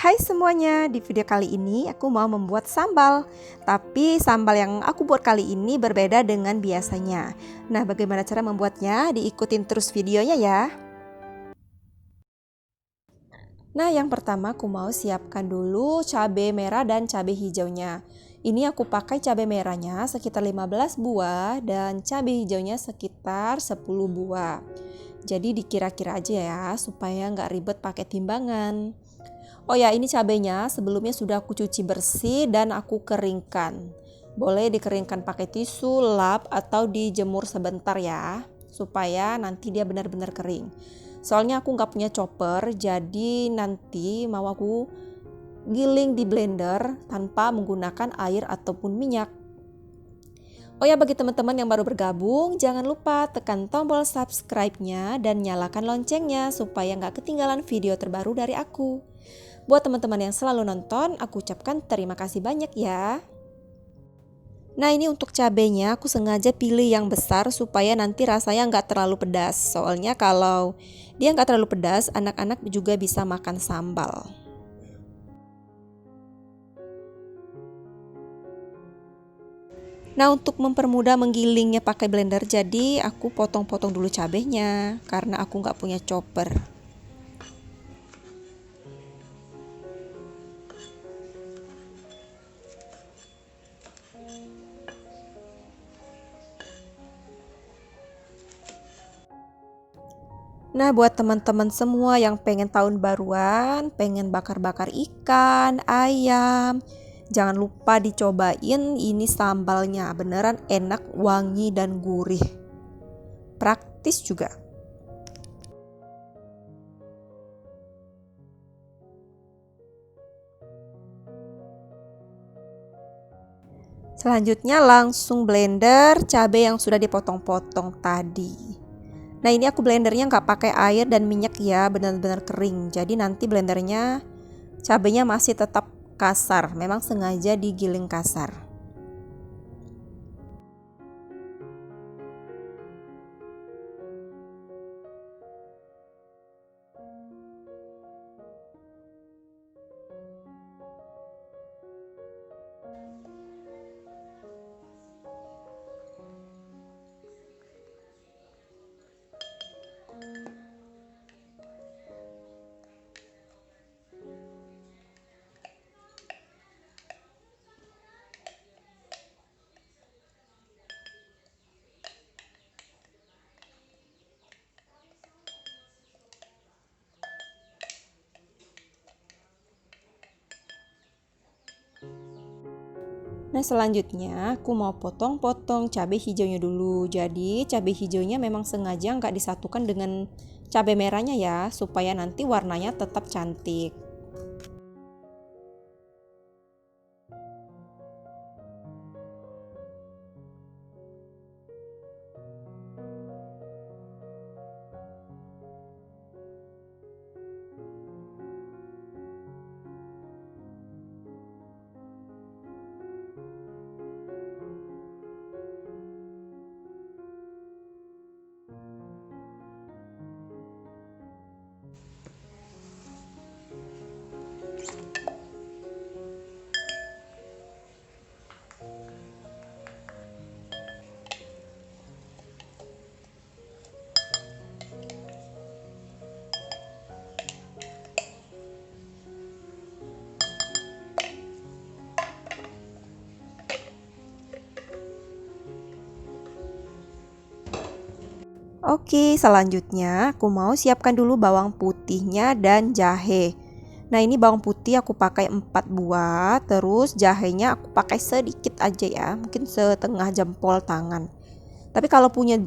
Hai semuanya, di video kali ini aku mau membuat sambal. Tapi sambal yang aku buat kali ini berbeda dengan biasanya. Nah, bagaimana cara membuatnya? Diikutin terus videonya ya. Nah, yang pertama aku mau siapkan dulu cabai merah dan cabai hijaunya. Ini aku pakai cabai merahnya sekitar 15 buah dan cabai hijaunya sekitar 10 buah. Jadi dikira-kira aja ya, supaya nggak ribet pakai timbangan. Oh ya, ini cabenya sebelumnya sudah aku cuci bersih dan aku keringkan. Boleh dikeringkan pakai tisu, lap, atau dijemur sebentar ya, supaya nanti dia benar-benar kering. Soalnya aku nggak punya chopper, jadi nanti mau aku giling di blender tanpa menggunakan air ataupun minyak. Oh ya, bagi teman-teman yang baru bergabung, jangan lupa tekan tombol subscribe-nya dan nyalakan loncengnya supaya nggak ketinggalan video terbaru dari aku. Buat teman-teman yang selalu nonton, aku ucapkan terima kasih banyak ya. Nah, ini untuk cabenya aku sengaja pilih yang besar supaya nanti rasanya nggak terlalu pedas. Soalnya kalau dia nggak terlalu pedas, anak-anak juga bisa makan sambal. Nah, untuk mempermudah menggilingnya pakai blender, jadi aku potong-potong dulu cabenya karena aku nggak punya chopper. Nah, buat teman-teman semua yang pengen tahun baruan, pengen bakar-bakar ikan, ayam, jangan lupa dicobain ini sambalnya. Beneran enak, wangi, dan gurih. Praktis juga. Selanjutnya langsung blender cabai yang sudah dipotong-potong tadi. Nah, ini aku blendernya nggak pakai air dan minyak ya, benar-benar kering. Jadi nanti blendernya cabenya masih tetap kasar, memang sengaja digiling kasar. Nah, selanjutnya aku mau potong-potong cabai hijaunya dulu. Jadi cabai hijaunya memang sengaja nggak disatukan dengan cabai merahnya ya, supaya nanti warnanya tetap cantik. Oke, selanjutnya aku mau siapkan dulu bawang putihnya dan jahe. Nah, ini bawang putih aku pakai 4 buah, terus jahenya aku pakai sedikit aja ya, mungkin setengah jempol tangan. Tapi kalau punya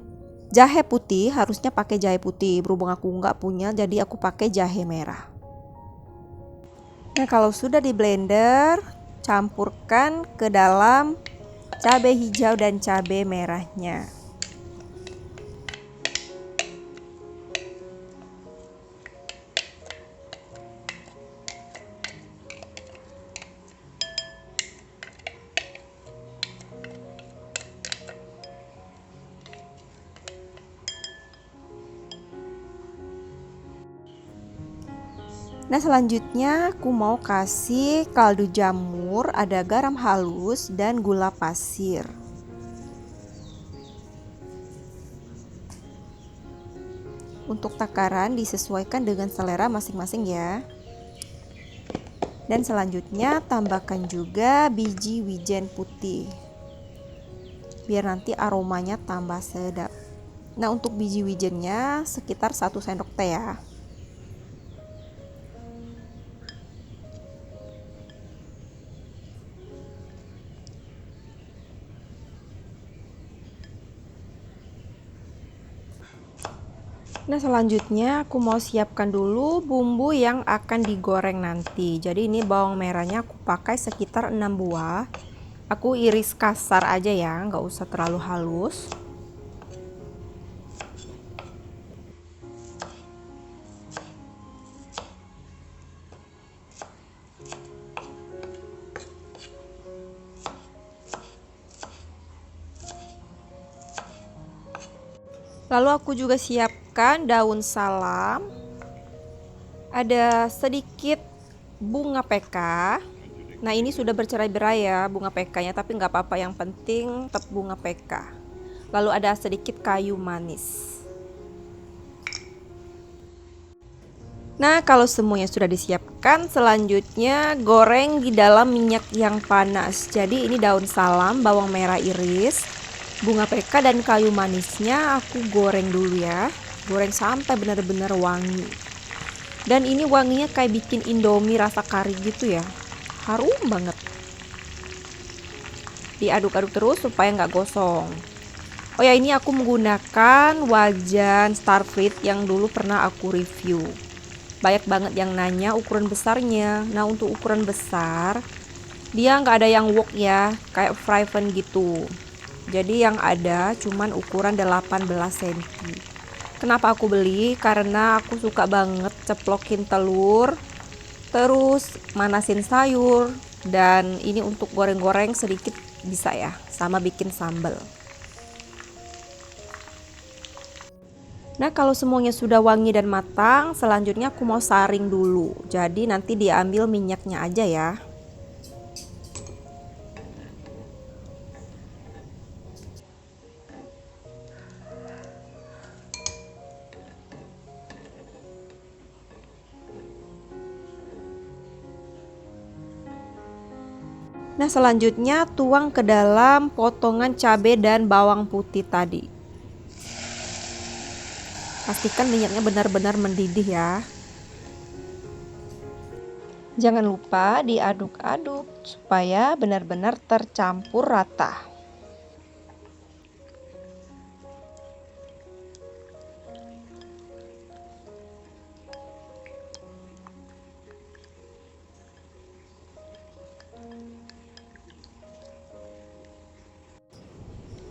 jahe putih harusnya pakai jahe putih, berhubung aku nggak punya jadi aku pakai jahe merah. Nah, kalau sudah di blender, campurkan ke dalam cabai hijau dan cabai merahnya. Nah selanjutnya aku mau kasih kaldu jamur, ada garam halus dan gula pasir. Untuk takaran disesuaikan dengan selera masing-masing ya. Dan selanjutnya tambahkan juga biji wijen putih, biar nanti aromanya tambah sedap. Nah untuk biji wijennya sekitar 1 sendok teh ya. Nah selanjutnya aku mau siapkan dulu bumbu yang akan digoreng nanti. Jadi ini bawang merahnya aku pakai sekitar 6 buah. Aku iris kasar aja ya, nggak usah terlalu halus. Lalu aku juga siapkan daun salam, ada sedikit bunga PK. Nah ini sudah bercerai-berai ya bunga PK-nya, tapi nggak apa-apa, yang penting tetap bunga PK. Lalu ada sedikit kayu manis. Nah kalau semuanya sudah disiapkan, selanjutnya goreng di dalam minyak yang panas. Jadi ini daun salam, bawang merah iris, bunga PK dan kayu manisnya aku goreng dulu ya. Goreng sampai benar-benar wangi. Dan ini wanginya kayak bikin Indomie rasa kari gitu ya. Harum banget. Diaduk-aduk terus supaya nggak gosong. Oh ya, ini aku menggunakan wajan Starfruit yang dulu pernah aku review. Banyak banget yang nanya ukuran besarnya. Nah untuk ukuran besar dia nggak ada yang wok ya, kayak Fryven gitu. Jadi yang ada cuman ukuran 18 cm. Kenapa aku beli? Karena aku suka banget ceplokin telur, terus manasin sayur, dan ini untuk goreng-goreng sedikit bisa ya, sama bikin sambal. Nah kalau semuanya sudah wangi dan matang, selanjutnya aku mau saring dulu. Jadi nanti diambil minyaknya aja ya. Nah selanjutnya tuang ke dalam potongan cabai dan bawang putih tadi. Pastikan minyaknya benar-benar mendidih ya. Jangan lupa diaduk-aduk supaya benar-benar tercampur rata.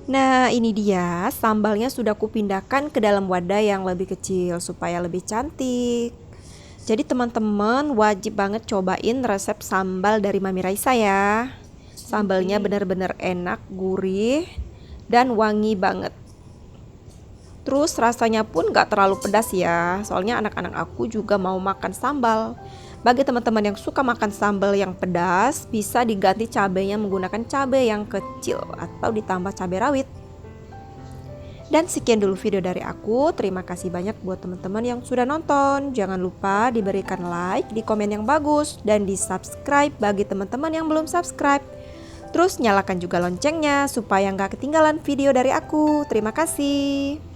Nah ini dia, sambalnya sudah kupindahkan ke dalam wadah yang lebih kecil supaya lebih cantik. Jadi teman-teman wajib banget cobain resep sambal dari Mami Raisa ya. Sambalnya benar-benar enak, gurih, dan wangi banget. Terus rasanya pun gak terlalu pedas ya, soalnya anak-anak aku juga mau makan sambal. Bagi teman-teman yang suka makan sambal yang pedas, bisa diganti cabenya menggunakan cabai yang kecil atau ditambah cabai rawit. Dan sekian dulu video dari aku. Terima kasih banyak buat teman-teman yang sudah nonton. Jangan lupa diberikan like, di komen yang bagus, dan di subscribe bagi teman-teman yang belum subscribe. Terus nyalakan juga loncengnya supaya nggak ketinggalan video dari aku. Terima kasih.